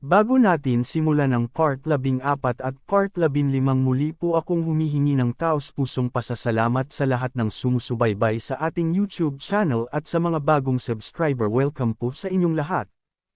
Bago natin simulan ang part 14 at part 15 muli po akong humihingi ng taos-pusong pasasalamat sa lahat ng sumusubaybay sa ating YouTube channel at sa mga bagong subscriber. Welcome po sa inyong lahat.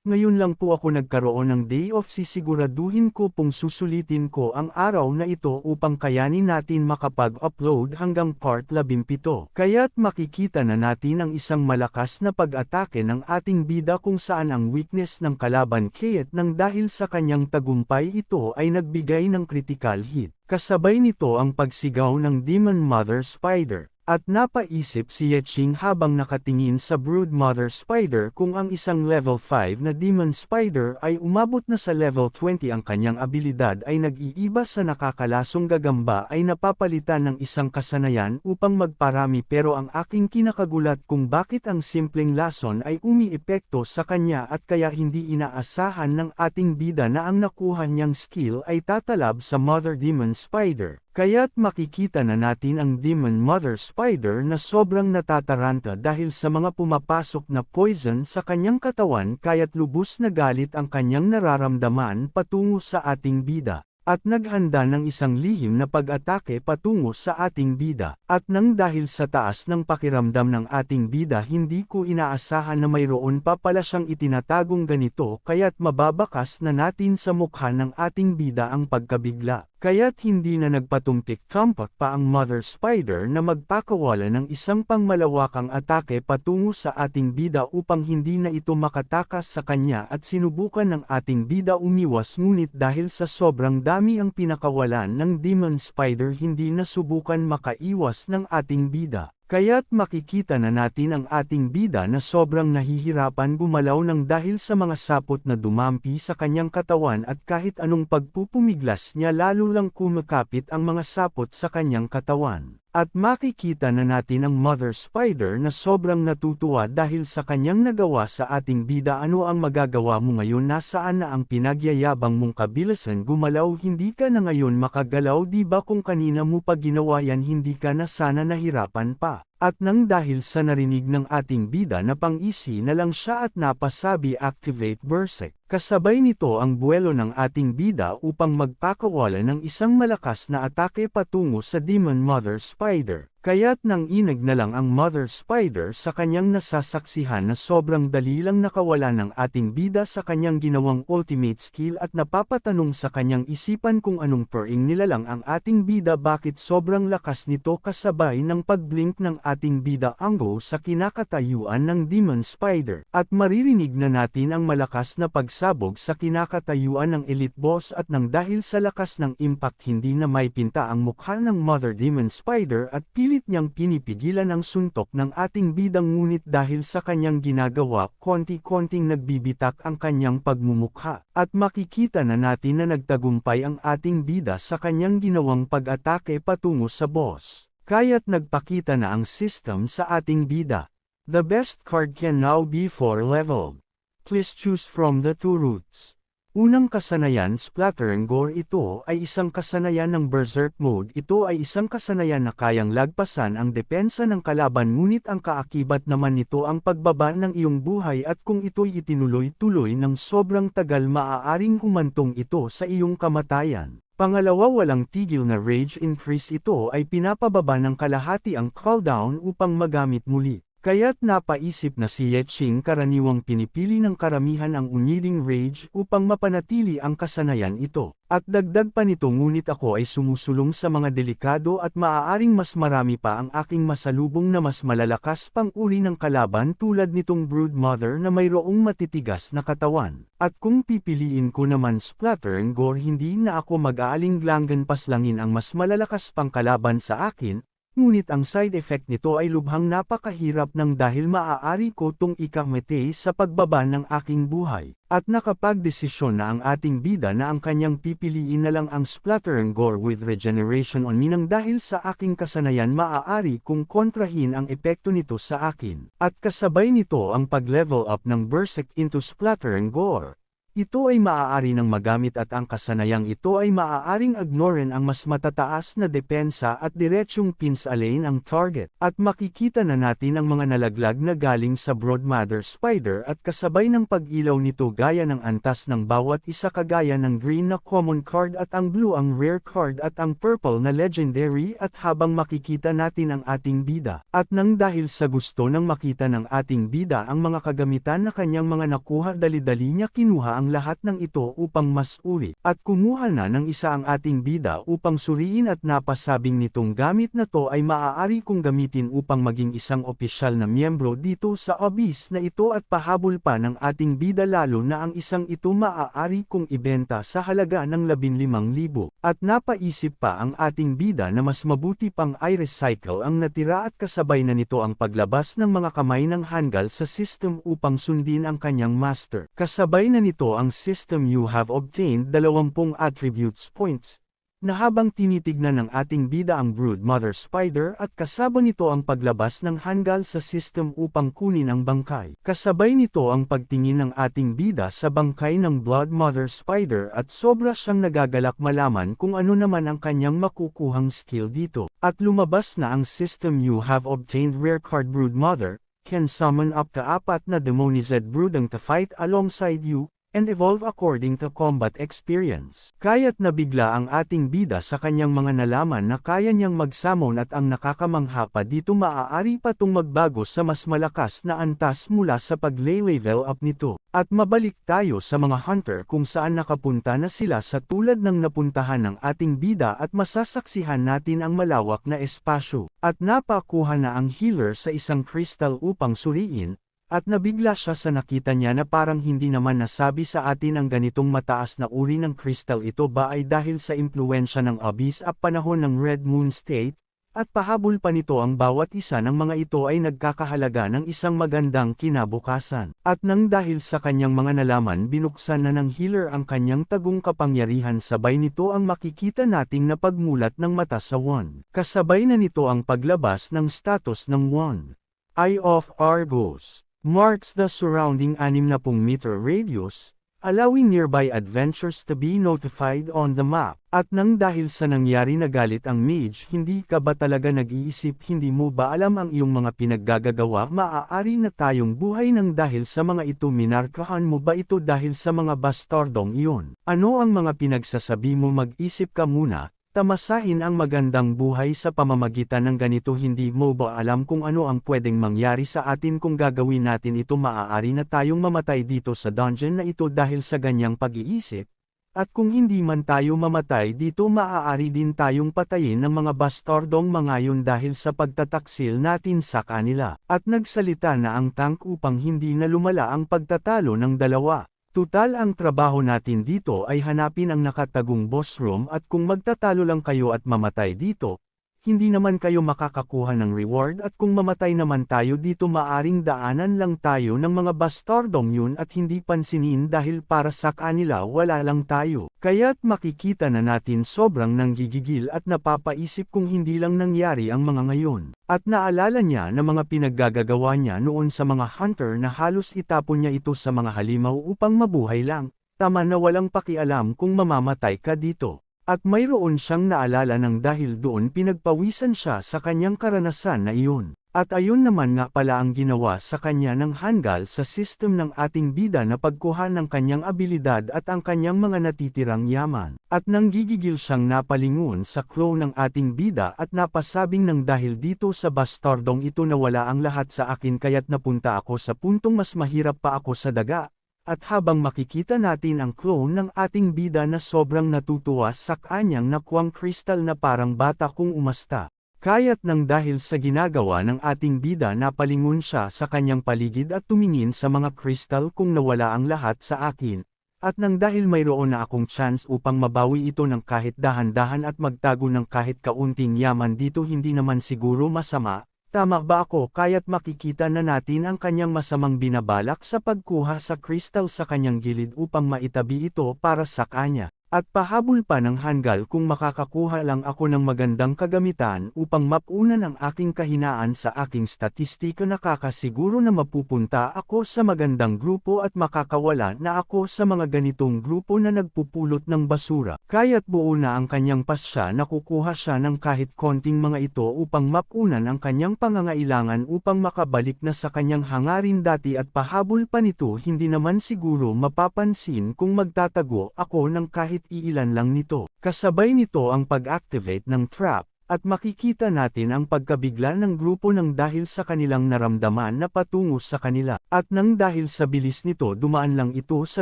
Ngayon lang po ako nagkaroon ng day off, sisiguraduhin ko pong susulitin ko ang araw na ito upang kayanin natin makapag-upload hanggang part 17. Kaya't makikita na natin ang isang malakas na pag-atake ng ating bida kung saan ang weakness ng kalaban kaya't nang dahil sa kanyang tagumpay ito ay nagbigay ng critical hit. Kasabay nito ang pagsigaw ng Demon Mother Spider. At napaisip si Yeching habang nakatingin sa Brood Mother Spider kung ang isang level 5 na Demon Spider ay umabot na sa level 20, ang kanyang abilidad ay nag-iiba sa nakakalasong gagamba ay napapalitan ng isang kasanayan upang magparami, pero ang aking kinakagulat kung bakit ang simpleng lason ay umiepekto sa kanya at kaya hindi inaasahan ng ating bida na ang nakuha niyang skill ay tatalab sa Mother Demon Spider. Kaya't makikita na natin ang Demon Mother Spider na sobrang natataranta dahil sa mga pumapasok na poison sa kanyang katawan, kaya't lubos na galit ang kanyang nararamdaman patungo sa ating bida. At naghanda ng isang lihim na pag-atake patungo sa ating bida. At nang dahil sa taas ng pakiramdam ng ating bida, hindi ko inaasahan na mayroon pa pala siyang itinatagong ganito, kaya't mababakas na natin sa mukha ng ating bida ang pagkabigla. Kaya't hindi na nagpatumpik-tampak pa ang Mother Spider na magpakawala ng isang pangmalawakang atake patungo sa ating bida upang hindi na ito makatakas sa kanya, at sinubukan ng ating bida umiwas, ngunit dahil sa sobrang dami ang pinakawalan ng Demon Spider hindi na subukan makaiwas ng ating bida. Kaya't makikita na natin ang ating bida na sobrang nahihirapan gumalaw ng dahil sa mga sapot na dumampi sa kanyang katawan, at kahit anong pagpupumiglas niya lalo lang kumakapit ang mga sapot sa kanyang katawan. At makikita na natin ang Mother Spider na sobrang natutuwa dahil sa kanyang nagawa sa ating bida. Ano ang magagawa mo ngayon? Nasaan na ang pinagyayabang mong kabilasan? Gumalaw, hindi ka na ngayon makagalaw, di ba? Kung kanina mo pa ginawa yan, hindi ka na sana nahirapan pa. At nang dahil sa narinig ng ating bida na pang-isi na lang siya at napasabi activate Berserk. Kasabay nito ang buwelo ng ating bida upang magpakawala ng isang malakas na atake patungo sa Demon Mother Spider. Kaya't nang inag na lang ang Mother Spider sa kanyang nasasaksihan na sobrang dali lang nakawala ng ating bida sa kanyang ginawang ultimate skill, at napapatanong sa kanyang isipan kung anong pering nilalang ang ating bida, bakit sobrang lakas nito, kasabay ng pagblink ng ating bida anggo sa kinakatayuan ng Demon Spider. At maririnig na natin ang malakas na pagsabog sa kinakatayuan ng Elite Boss, at nang dahil sa lakas ng impact hindi na may pinta ang mukha ng Mother Demon Spider at pilit niyang pinipigilan ang suntok ng ating bidang, ngunit dahil sa kanyang ginagawa konti-konting nagbibitak ang kanyang pagmumukha. At makikita na natin na nagtagumpay ang ating bida sa kanyang ginawang pag-atake patungo sa boss. Kaya't nagpakita na ang system sa ating bida. The best card can now be 4-leveled. Please choose from the 2 routes. Unang kasanayan, Splatter and Gore. Ito ay isang kasanayan ng Berserk mode. Ito ay isang kasanayan na kayang lagpasan ang depensa ng kalaban, ngunit ang kaakibat naman nito ang pagbaba ng iyong buhay, at kung ito'y itinuloy-tuloy ng sobrang tagal, maaaring humantong ito sa iyong kamatayan. Pangalawa, walang tigil na Rage Increase. Ito ay pinapababa ng kalahati ang cooldown upang magamit muli. Kaya't napaisip na si Yeching karaniwang pinipili ng karamihan ang Unending Rage upang mapanatili ang kasanayan ito. At dagdag pa nito, ngunit ako ay sumusulong sa mga delikado at maaaring mas marami pa ang aking masalubong na mas malalakas pang uri ng kalaban, tulad nitong Brood Mother na mayroong matitigas na katawan. At kung pipiliin ko naman Splatter and Gore, hindi na ako mag-aalinglanggan paslangin ang mas malalakas pang kalaban sa akin. Ngunit ang side effect nito ay lubhang napakahirap ng dahil maaari ko tong ikamete sa pagbaba ng aking buhay. At nakapagdesisyon na ang ating bida na ang kanyang pipiliin na lang ang Splatter and Gore with Regeneration on Me, nang dahil sa aking kasanayan maaari kong kontrahin ang epekto nito sa akin. At kasabay nito ang pag-level up ng Berserk into Splatter and Gore. Ito ay maaari ng magamit at ang kasanayang ito ay maaaring ignoren ang mas matataas na depensa at diretsyong pins-alain ang target. At makikita na natin ang mga nalaglag na galing sa Broodmother Spider at kasabay ng pag-ilaw nito gaya ng antas ng bawat isa kagaya ng green na common card at ang blue ang rare card at ang purple na legendary at habang makikita natin ang ating bida. At nang dahil sa gusto ng makita ng ating bida ang mga kagamitan na kanyang mga nakuha dali-dali niya kinuha ang lahat ng ito upang mas uri, at kumuha na ng isa ang ating bida upang suriin at napasabing nitong gamit na to ay maaari kong gamitin upang maging isang opisyal na miyembro dito sa Abyss na ito at pahabol pa ng ating bida lalo na ang isang ito maaari kong ibenta sa halaga ng 15,000. At napaisip pa ang ating bida na mas mabuti pang i-recycle ang natira at kasabay na nito ang paglabas ng mga kamay ng hanggal sa system upang sundin ang kanyang master. Kasabay na nito ang system you have obtained 20 attributes points, na habang tinitignan ng ating bida ang Broodmother Spider at kasabay nito ang paglabas ng hanggal sa system upang kunin ang bangkay. Kasabay nito ang pagtingin ng ating bida sa bangkay ng Bloodmother Spider at sobra siyang nagagalak malaman kung ano naman ang kanyang makukuhang skill dito. At lumabas na ang system you have obtained rare card Broodmother, can summon up to 4 na demonized brooding to fight alongside you, and evolve according to combat experience. Kaya't nabigla ang ating bida sa kanyang mga nalaman na kaya niyang mag-summon at ang nakakamangha pa dito maaari pa tong magbago sa mas malakas na antas mula sa pag-level up nito. At mabalik tayo sa mga hunter kung saan nakapunta na sila sa tulad ng napuntahan ng ating bida at masasaksihan natin ang malawak na espasyo. At napakuha na ang healer sa isang crystal upang suriin, at nabigla siya sa nakita niya na parang hindi naman nasabi sa atin ang ganitong mataas na uri ng crystal ito ba ay dahil sa impluensya ng Abyss at panahon ng Red Moon State, at pahabol pa nito ang bawat isa ng mga ito ay nagkakahalaga ng isang magandang kinabukasan. At nang dahil sa kanyang mga nalaman binuksan na ng healer ang kanyang tagong kapangyarihan sabay nito ang makikita nating na pagmulat ng mata sa wand. Kasabay na nito ang paglabas ng status ng wand. Eye of Argos marks the surrounding 60-meter radius, allowing nearby adventures to be notified on the map. At nang dahil sa nangyari na galit ang mage, hindi ka ba talaga nag-iisip, hindi mo ba alam ang iyong mga pinaggagawa, maaari na tayong buhay ng dahil sa mga ito, minarkahan mo ba ito dahil sa mga bastardong iyon? Ano ang mga pinagsasabi mo? Mag-isip ka muna. Tamasahin ang magandang buhay sa pamamagitan ng ganito. Hindi mo ba alam kung ano ang pwedeng mangyari sa atin kung gagawin natin ito? Maaari na tayong mamatay dito sa dungeon na ito dahil sa ganyang pag-iisip. At kung hindi man tayo mamatay dito, maaari din tayong patayin ng mga bastardong mga yun dahil sa pagtataksil natin sa kanila. At nagsalita na ang tank upang hindi na lumala ang pagtatalo ng dalawa. Tutal ang trabaho natin dito ay hanapin ang nakatagong boss room at kung magtatalo lang kayo at mamatay dito, hindi naman kayo makakakuha ng reward at kung mamatay naman tayo dito maaring daanan lang tayo ng mga bastardong yun at hindi pansinin dahil para sa kanila wala lang tayo. Kaya't makikita na natin sobrang nanggigigil at napapaisip kung hindi lang nangyari ang mga ngayon. At naalala niya na mga pinaggagawa niya noon sa mga hunter na halos itapon niya ito sa mga halimaw upang mabuhay lang, tama na walang pakialam kung mamamatay ka dito. At mayroon siyang naalala ng dahil doon pinagpawisan siya sa kanyang karanasan na iyon. At ayun naman nga pala ang ginawa sa kanya ng hanggal sa system ng ating bida na pagkuha ng kanyang abilidad at ang kanyang mga natitirang yaman. At nanggigigil siyang napalingon sa clone ng ating bida at napasabing ng dahil dito sa bastardong ito nawala ang lahat sa akin kaya't napunta ako sa puntong mas mahirap pa ako sa daga. At habang makikita natin ang clone ng ating bida na sobrang natutuwa sa kanyang nakuwang kristal na parang bata kung umasta. Kaya't nang dahil sa ginagawa ng ating bida napalingon siya sa kanyang paligid at tumingin sa mga kristal kung nawala ang lahat sa akin. At nang dahil mayroon na akong chance upang mabawi ito ng kahit dahan-dahan at magtago ng kahit kaunting yaman dito hindi naman siguro masama. Tama ba ako? Kaya't makikita na natin ang kanyang masamang binabalak sa pagkuha sa kristal sa kanyang gilid upang maitabi ito para sa kanya. At pahabol pa ng Hangul kung makakakuha lang ako ng magandang kagamitan upang mapunan ang aking kahinaan sa aking statistika, nakakasiguro na mapupunta ako sa magandang grupo at makakawala na ako sa mga ganitong grupo na nagpupulot ng basura. Kaya't buo na ang kanyang pasya na kukuha siya ng kahit konting mga ito upang mapunan ang kanyang pangangailangan upang makabalik na sa kanyang hangarin dati, at pahabol pa nito hindi naman siguro mapapansin kung magtatago ako ng kahit iilan lang nito. Kasabay nito ang pag-activate ng trap, at makikita natin ang pagkabigla ng grupo ng dahil sa kanilang naramdaman na patungo sa kanila. At nang dahil sa bilis nito dumaan lang ito sa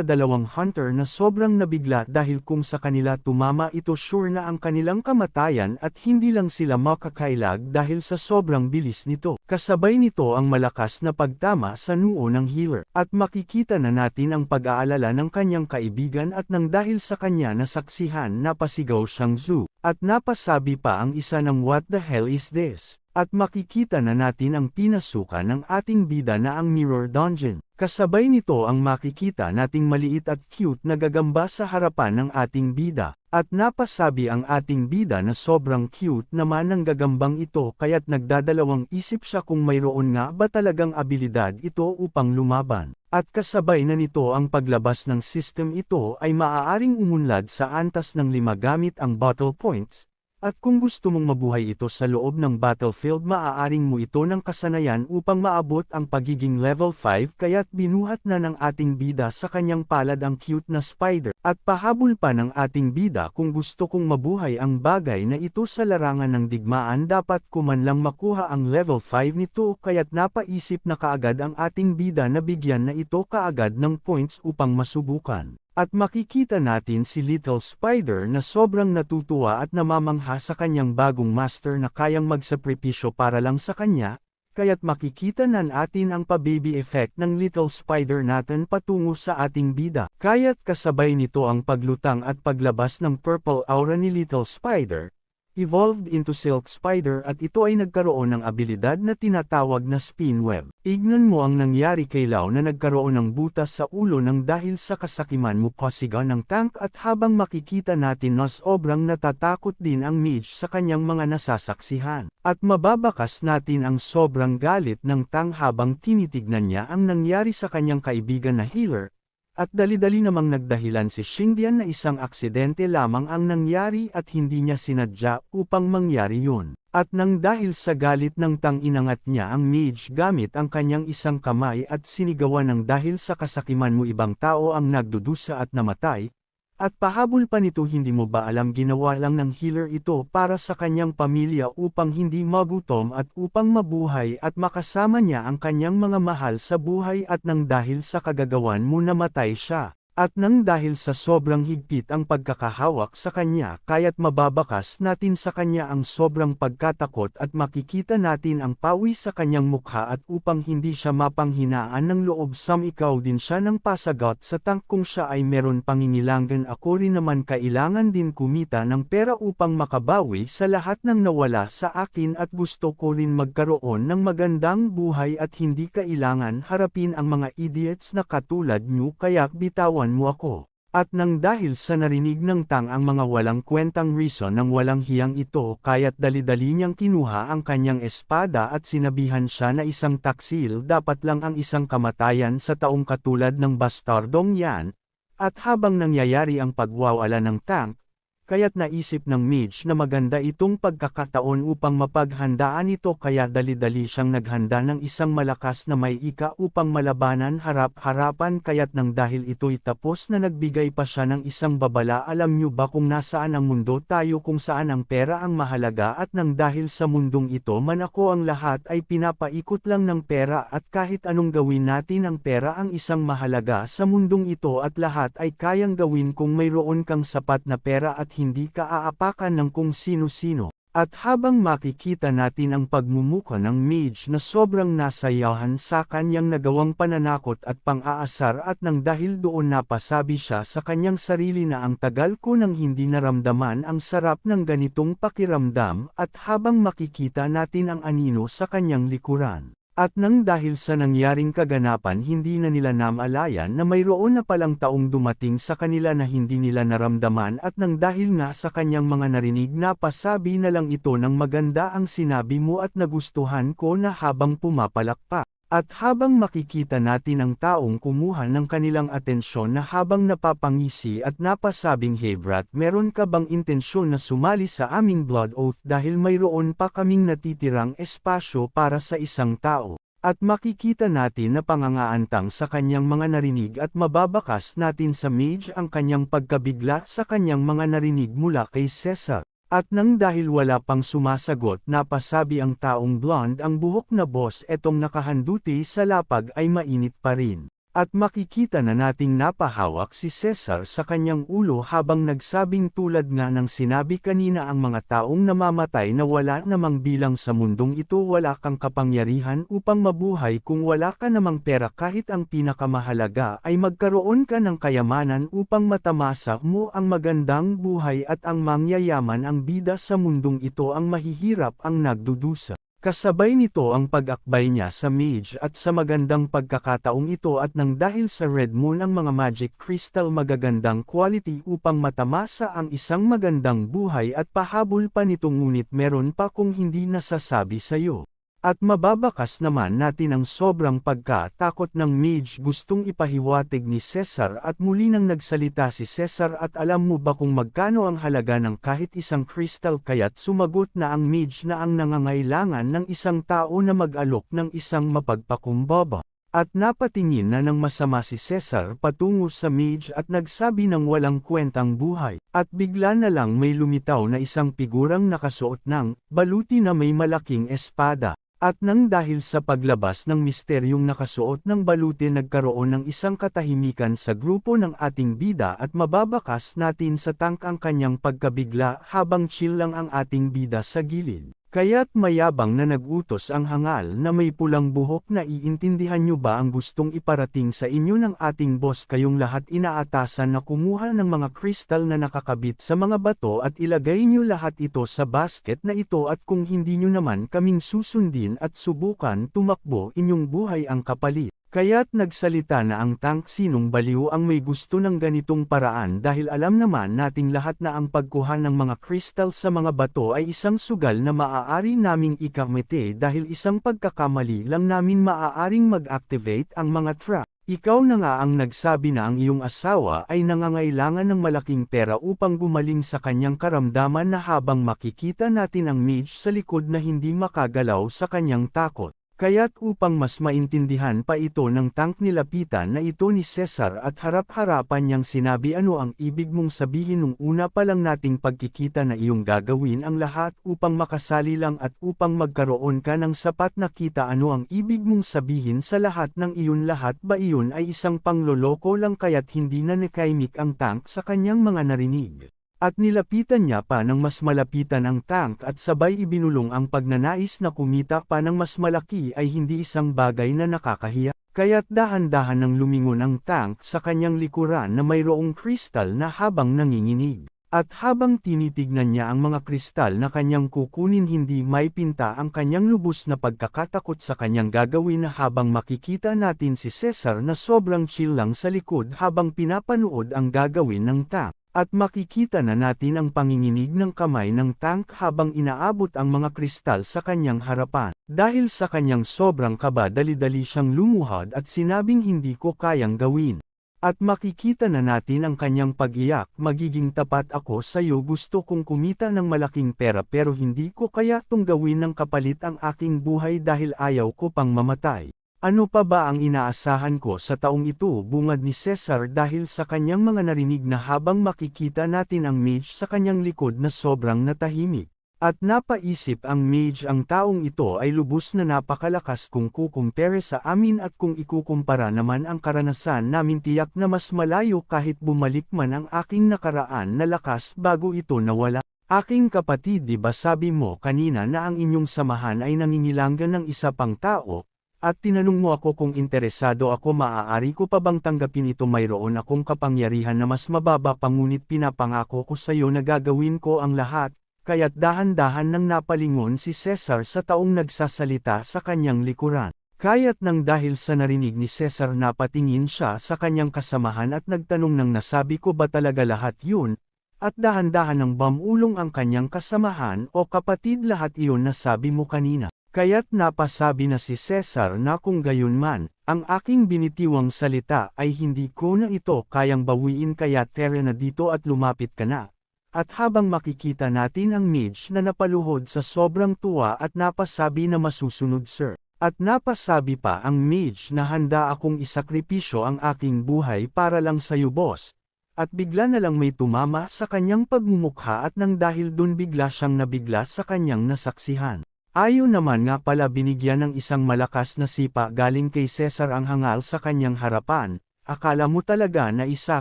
dalawang hunter na sobrang nabigla dahil kung sa kanila tumama ito sure na ang kanilang kamatayan, at hindi lang sila makakailag dahil sa sobrang bilis nito. Kasabay nito ang malakas na pagtama sa noo ng healer, at makikita na natin ang pag-aalala ng kanyang kaibigan, at nang dahil sa kanya nasaksihan napasigaw siyang zoo, at napasabi pa ang isa ng what the hell is this? At makikita na natin ang pinasukan ng ating bida na ang Mirror Dungeon. Kasabay nito ang makikita nating maliit at cute na gagamba sa harapan ng ating bida. At napasabi ang ating bida na sobrang cute naman ng gagambang ito, kaya't nagdadalawang isip siya kung mayroon nga ba talagang abilidad ito upang lumaban. At kasabay na nito ang paglabas ng system ito ay maaaring umunlad sa antas ng 5 gamit ang battle points. At kung gusto mong mabuhay ito sa loob ng battlefield, maaaring mo ito ng kasanayan upang maabot ang pagiging level 5, kaya't binuhat na ng ating bida sa kanyang palad ang cute na spider. At pahabol pa ng ating bida kung gusto kong mabuhay ang bagay na ito sa larangan ng digmaan, dapat ko man lang makuha ang level 5 nito, kaya't napaisip na kaagad ang ating bida na bigyan na ito kaagad ng points upang masubukan. At makikita natin si Little Spider na sobrang natutuwa at namamangha sa kanyang bagong master na kayang magsakripisyo para lang sa kanya, kaya't makikita na natin ang pa-baby effect ng Little Spider natin patungo sa ating bida. Kaya't kasabay nito ang paglutang at paglabas ng purple aura ni Little Spider, evolved into Silk Spider, at ito ay nagkaroon ng abilidad na tinatawag na Spin Web. Ignan mo ang nangyari kay Lau na nagkaroon ng butas sa ulo ng dahil sa kasakiman mo pasigaw ng tank, at habang makikita natin na sobrang natatakot din ang mage sa kanyang mga nasasaksihan. At mababakas natin ang sobrang galit ng tank habang tinitignan niya ang nangyari sa kanyang kaibigan na healer. At dali-dali namang nagdahilan si Xingdian na isang aksidente lamang ang nangyari at hindi niya sinadya upang mangyari yun. At nang dahil sa galit ng tang, inangat niya ang mage gamit ang kanyang isang kamay at sinigawan ng dahil sa kasakiman mo ibang tao ang nagdudusa at namatay. At pahabol pa nito, hindi mo ba alam ginawa lang ng healer ito para sa kanyang pamilya upang hindi magutom at upang mabuhay at makasama niya ang kanyang mga mahal sa buhay, at nang dahil sa kagagawan mo namatay siya. At nang dahil sa sobrang higpit ang pagkakahawak sa kanya, kaya't mababakas natin sa kanya ang sobrang pagkatakot at makikita natin ang pawi sa kanyang mukha, at upang hindi siya mapanghinaan ng loob, ikaw din siya ng pasagot sa tank kung siya ay meron pangingailangan. Ako rin naman kailangan din kumita ng pera upang makabawi sa lahat ng nawala sa akin, at gusto ko rin magkaroon ng magandang buhay at hindi kailangan harapin ang mga idiots na katulad nyo, kaya bitawan mo ako. At nang dahil sa narinig ng tang ang mga walang kwentang reason ng walang hiyang ito, kaya't dali-dali niyang kinuha ang kanyang espada at sinabihan siya na isang taksil dapat lang ang isang kamatayan sa taong katulad ng bastardong yan. At habang nangyayari ang pagwawala ng tang, kaya't naisip ng mage na maganda itong pagkakataon upang mapaghandaan ito, kaya dali-dali siyang naghanda ng isang malakas na may ika upang malabanan harap-harapan, kaya't nang dahil ito'y tapos na nagbigay pa siya ng isang babala. Alam nyo ba kung nasaan ang mundo tayo kung saan ang pera ang mahalaga, at nang dahil sa mundong ito man ako ang lahat ay pinapaikot lang ng pera, at kahit anong gawin natin ang pera ang isang mahalaga sa mundong ito, at lahat ay kayang gawin kung mayroon kang sapat na pera at hindi ka aapakan ng kung sino-sino. At habang makikita natin ang pagmumuka ng mage na sobrang nasayahan sa kanyang nagawang pananakot at pang-aasar, at nang dahil doon napasabi siya sa kanyang sarili na ang tagal ko nang hindi naramdaman ang sarap ng ganitong pakiramdam, at habang makikita natin ang anino sa kanyang likuran. At nang dahil sa nangyaring kaganapan hindi na nila namalayan na mayroon na palang taong dumating sa kanila na hindi nila naramdaman at nang dahil nga sa kanyang mga narinig napasabi na lang ito ng maganda ang sinabi mo at nagustuhan ko na habang pumapalakpak. At habang makikita natin ang taong kumuha ng kanilang atensyon na habang napapangisi at napasabing hey brat meron ka bang intensyon na sumali sa aming blood oath dahil mayroon pa kaming natitirang espasyo para sa isang tao. At makikita natin na pangangaantang sa kanyang mga narinig at mababakas natin sa mage ang kanyang pagkabigla sa kanyang mga narinig mula kay Cesar. At nang dahil wala pang sumasagot napasabi ang taong blonde ang buhok na boss etong nakahanduti sa lapag ay mainit pa rin. At makikita na nating napahawak si Cesar sa kanyang ulo habang nagsabing tulad nga ng sinabi kanina ang mga taong namamatay na wala namang bilang sa mundong ito wala kang kapangyarihan upang mabuhay kung wala ka namang pera kahit ang pinakamahalaga ay magkaroon ka ng kayamanan upang matamasa mo ang magandang buhay at ang mangyayaman ang bida sa mundong ito ang mahihirap ang nagdudusa. Kasabay nito ang pag-akbay niya sa mage at sa magandang pagkakataong ito at nang dahil sa Red Moon ang mga magic crystal magagandang quality upang matamasa ang isang magandang buhay at pahabol pa nito ngunit meron pa kung hindi nasasabi sa'yo. At mababakas naman natin ang sobrang pagkatakot ng mage gustong ipahiwatig ni Cesar at muli nang nagsalita si Cesar at alam mo ba kung magkano ang halaga ng kahit isang crystal kaya't sumagot na ang mage na ang nangangailangan ng isang tao na mag-alok ng isang mapagpakumbaba. At napatingin na ng masama si Cesar patungo sa mage at nagsabi ng walang kwentang buhay. At bigla na lang may lumitaw na isang figurang nakasuot ng baluti na may malaking espada. At nang dahil sa paglabas ng misteryong nakasuot ng baluti nagkaroon ng isang katahimikan sa grupo ng ating bida at mababakas natin sa tank ang kanyang pagkabigla habang chill lang ang ating bida sa gilid. Kaya't mayabang na nagutos ang hangal na may pulang buhok na iintindihan nyo ba ang gustong iparating sa inyo ng ating boss kayong lahat inaatasan na kumuha ng mga kristal na nakakabit sa mga bato at ilagay nyo lahat ito sa basket na ito at kung hindi nyo naman kaming susundin at subukan tumakbo inyong buhay ang kapalit. Kaya't nagsalita na ang tank sinong baliw ang may gusto ng ganitong paraan dahil alam naman nating lahat na ang pagkuha ng mga kristal sa mga bato ay isang sugal na maaari naming ikamete dahil isang pagkakamali lang namin maaaring mag-activate ang mga trap. Ikaw na nga ang nagsabi na ang iyong asawa ay nangangailangan ng malaking pera upang gumaling sa kanyang karamdaman na habang makikita natin ang mage sa likod na hindi makagalaw sa kanyang takot. Kaya't upang mas maintindihan pa ito ng tank nilapitan na ito ni Cesar at harap-harapan niyang sinabi ano ang ibig mong sabihin nung una pa lang nating pagkikita na iyong gagawin ang lahat upang makasali lang at upang magkaroon ka ng sapat na kita ano ang ibig mong sabihin sa lahat ng iyon lahat ba iyon ay isang pangloloko lang kaya't hindi na nakaimik ang tank sa kanyang mga narinig. At nilapitan niya pa ng mas malapitan ang tank at sabay ibinulong ang pagnanais na kumita pa ng mas malaki ay hindi isang bagay na nakakahiya. Kaya't dahan-dahan nang lumingon ang tank sa kanyang likuran na mayroong kristal na habang nanginginig. At habang tinitignan niya ang mga kristal na kanyang kukunin hindi may pinta ang kanyang lubos na pagkakatakot sa kanyang gagawin na habang makikita natin si Cesar na sobrang chill lang sa likod habang pinapanood ang gagawin ng tank. At makikita na natin ang panginginig ng kamay ng tank habang inaabot ang mga kristal sa kanyang harapan. Dahil sa kanyang sobrang kaba dali-dali siyang lumuhod at sinabing hindi ko kayang gawin. At makikita na natin ang kanyang pag-iyak magiging tapat ako sa iyo gusto kong kumita ng malaking pera pero hindi ko kaya tong gawin ng kapalit ang aking buhay dahil ayaw ko pang mamatay. Ano pa ba ang inaasahan ko sa taong ito bungad ni Cesar dahil sa kanyang mga narinig na habang makikita natin ang mage sa kanyang likod na sobrang natahimik. At napaisip ang mage ang taong ito ay lubos na napakalakas kung kukumpere sa amin at kung ikukumpara naman ang karanasan namin tiyak na mas malayo kahit bumalik man ang aking nakaraan na lakas bago ito nawala. Aking kapatid di ba sabi mo kanina na ang inyong samahan ay nangingilanggan ng isa pang tao? At tinanong mo ako kung interesado ako maaari ko pa bang tanggapin ito mayroon akong kapangyarihan na mas mababa pa ngunit pinapangako ko sa iyo na gagawin ko ang lahat, kaya't dahan-dahan nang napalingon si Cesar sa taong nagsasalita sa kanyang likuran. Kaya't nang dahil sa narinig ni Cesar napatingin siya sa kanyang kasamahan at nagtanong ng nasabi ko ba talaga lahat yun, at dahan-dahan ng bamulong ang kanyang kasamahan o kapatid lahat iyon na sabi mo kanina. Kaya't napasabi na si Cesar na kung gayon man, ang aking binitiwang salita ay hindi ko na ito kayang bawiin kaya tara na dito at lumapit ka na. At habang makikita natin ang mage na napaluhod sa sobrang tuwa at napasabi na masusunod sir. At napasabi pa ang mage na handa akong isakripisyo ang aking buhay para lang sa'yo boss. At bigla na lang may tumama sa kanyang pagmumukha at nang dahil dun bigla siyang nabigla sa kanyang nasaksihan. Ayon naman nga pala binigyan ng isang malakas na sipa galing kay Cesar ang hangal sa kanyang harapan. Akala mo talaga na isa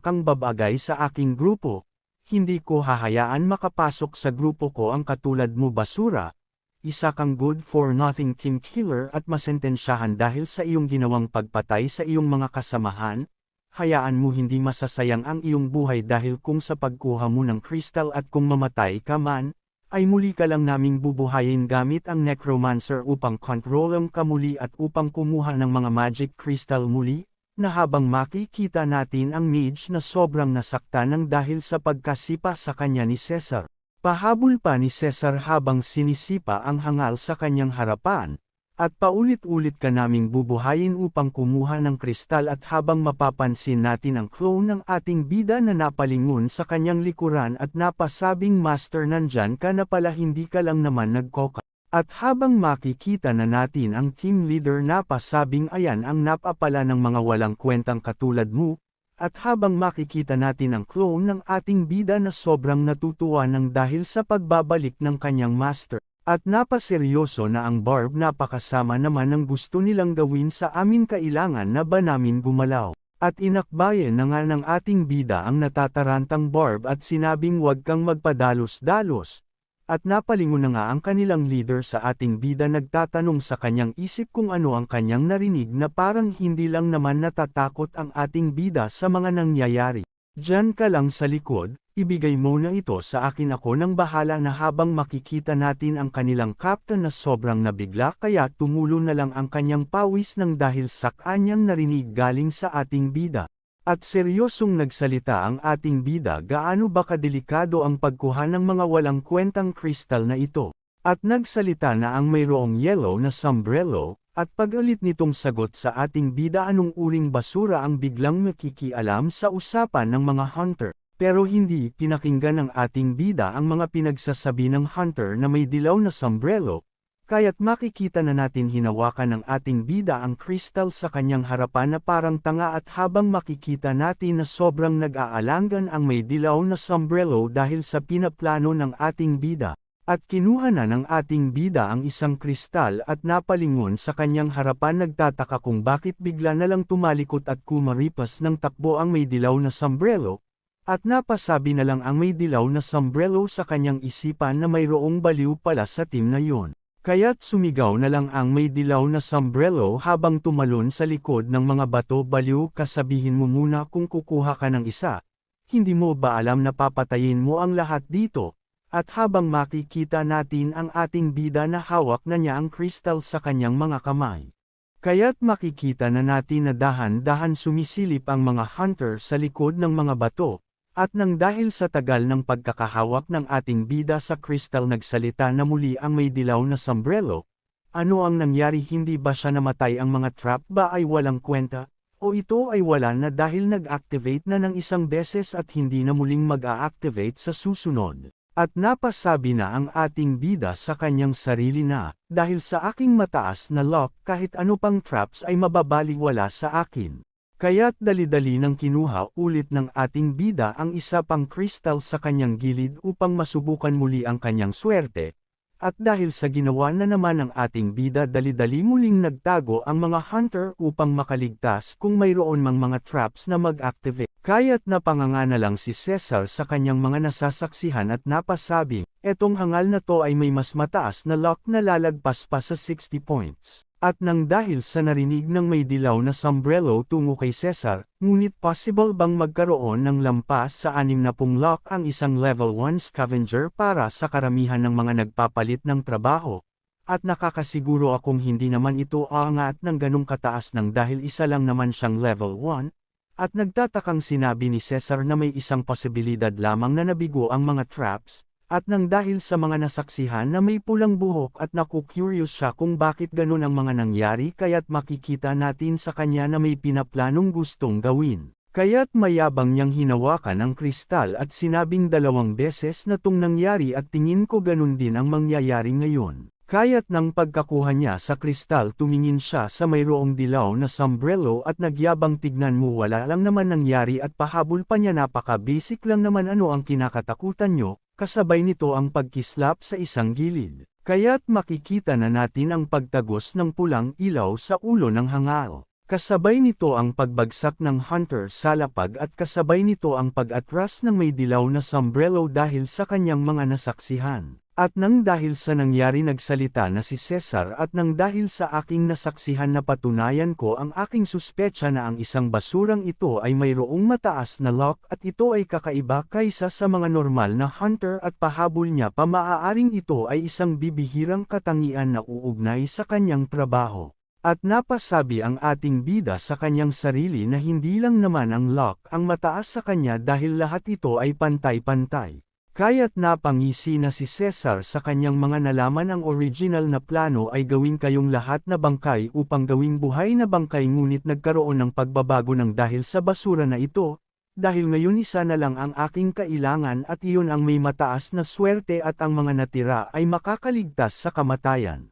kang babagay sa aking grupo. Hindi ko hahayaan makapasok sa grupo ko ang katulad mo basura. Isa kang good-for-nothing team killer at masentensyahan dahil sa iyong ginawang pagpatay sa iyong mga kasamahan, hayaan mo hindi masasayang ang iyong buhay dahil kung sa pagkuha mo ng crystal at kung mamatay ka man, ay muli ka lang naming bubuhayin gamit ang necromancer upang kontrolem ka muli at upang kumuha ng mga magic crystal muli, na habang makikita natin ang mage na sobrang nasaktan ng dahil sa pagkasipa sa kanya ni Cesar. Pahabol pa ni Cesar habang sinisipa ang hangal sa kanyang harapan, at paulit-ulit ka naming bubuhayin upang kumuha ng kristal at habang mapapansin natin ang clone ng ating bida na napalingon sa kanyang likuran at napasabing master nandyan ka na pala hindi ka lang naman nagkoka. At habang makikita na natin ang team leader napasabing ayan ang napapala ng mga walang kwentang katulad mo, at habang makikita natin ang clone ng ating bida na sobrang natutuwa ng dahil sa pagbabalik ng kanyang master, at napaseryoso na ang Barb napakasama naman ng gusto nilang gawin sa amin kailangan na ba namin gumalaw. At inakbayan na nga ng ating bida ang natatarantang Barb at sinabing huwag kang magpadalos-dalos. At napalingon na nga ang kanilang leader sa ating bida nagtatanong sa kanyang isip kung ano ang kanyang narinig na parang hindi lang naman natatakot ang ating bida sa mga nangyayari. Diyan ka lang sa likod, ibigay mo na ito sa akin ako nang bahala na habang makikita natin ang kanilang captain na sobrang nabigla kaya tumulo na lang ang kanyang pawis nang dahil sa kanyang narinig galing sa ating bida. At seryosong nagsalita ang ating bida gaano ba kadelikado ang pagkuha ng mga walang kwentang kristal na ito. At nagsalita na ang mayroong yellow na sombrero, at pag-alit nitong sagot sa ating bida anong uring basura ang biglang makikialam sa usapan ng mga hunter. Pero hindi pinakinggan ng ating bida ang mga pinagsasabi ng hunter na may dilaw na sombrero, kaya't makikita na natin hinawakan ng ating bida ang kristal sa kanyang harapan na parang tanga at habang makikita natin na sobrang nag-aalangan ang may dilaw na sombrero dahil sa pinaplano ng ating bida. At kinuha na ng ating bida ang isang kristal at napalingon sa kanyang harapan nagtataka kung bakit bigla na lang tumalikot at kumaripas ng takbo ang may dilaw na sombrero, at napasabi na lang ang may dilaw na sombrero sa kanyang isipan na mayroong baliw pala sa team na yon. Kaya't sumigaw na lang ang may dilaw na sombrero habang tumalon sa likod ng mga bato baliw kasabihin mo muna kung kukuha ka ng isa. Hindi mo ba alam na papatayin mo ang lahat dito? At habang makikita natin ang ating bida na hawak na niya ang kristal sa kanyang mga kamay. Kaya't makikita na natin na dahan-dahan sumisilip ang mga hunter sa likod ng mga bato. At nang dahil sa tagal ng pagkakahawak ng ating bida sa kristal nagsalita na muli ang may dilaw na sombrero, ano ang nangyari hindi ba siya namatay ang mga trap ba ay walang kwenta, o ito ay wala na dahil nag-activate na ng isang beses at hindi na muling mag-a-activate sa susunod. At napasabi na ang ating bida sa kanyang sarili na, dahil sa aking mataas na lock kahit ano pang traps ay mababaliwala sa akin. Kaya't dali-dali nang kinuha ulit ng ating bida ang isa pang kristal sa kanyang gilid upang masubukan muli ang kanyang swerte, at dahil sa ginawa na naman ng ating bida dali-dali muling nagtago ang mga hunter upang makaligtas kung mayroon mang mga traps na mag-activate. Kaya't napanganga na lang si Cesar sa kanyang mga nasasaksihan at napasabing, etong hangal na to ay may mas mataas na lock na lalagpas pa sa 60 points. At nang dahil sa narinig ng may dilaw na sombrero tungo kay Cesar, ngunit possible bang magkaroon ng lampas sa 60 lock ang isang level 1 scavenger para sa karamihan ng mga nagpapalit ng trabaho? At nakakasiguro akong hindi naman ito aangat ng ganong kataas nang dahil isa lang naman siyang level 1, at nagtatakang sinabi ni Cesar na may isang posibilidad lamang na nabigo ang mga traps, at nang dahil sa mga nasaksihan na may pulang buhok at naku-curious siya kung bakit ganon ang mga nangyari kaya't makikita natin sa kanya na may pinaplanong gustong gawin. Kaya't mayabang niyang hinawakan ang kristal at sinabing 2 beses na tong nangyari at tingin ko ganun din ang mangyayari ngayon. Kaya't nang pagkakuha niya sa kristal tumingin siya sa mayroong dilaw na sombrero at nagyabang tignan mo wala lang naman nangyari at pahabol pa niya napaka-basic lang naman ano ang kinakatakutan nyo, kasabay nito ang pagkislap sa isang gilid. Kaya't makikita na natin ang pagtagos ng pulang ilaw sa ulo ng hangal. Kasabay nito ang pagbagsak ng hunter sa lapag at kasabay nito ang pag-atras ng may dilaw na sombrero dahil sa kanyang mga nasaksihan. At nang dahil sa nangyari nagsalita na si Cesar at nang dahil sa aking nasaksihan na patunayan ko ang aking suspecha na ang isang basurang ito ay mayroong mataas na lock at ito ay kakaiba kaysa sa mga normal na hunter at pahabol niya pa maaaring ito ay isang bibihirang katangian na uugnay sa kanyang trabaho. At napasabi ang ating bida sa kanyang sarili na hindi lang naman ang lock ang mataas sa kanya dahil lahat ito ay pantay-pantay. Kaya't napangisi na si Cesar sa kanyang mga nalaman ang original na plano ay gawin kayong lahat na bangkay upang gawing buhay na bangkay ngunit nagkaroon ng pagbabago ng dahil sa basura na ito, dahil ngayon isa na lang ang aking kailangan at iyon ang may mataas na swerte at ang mga natira ay makakaligtas sa kamatayan.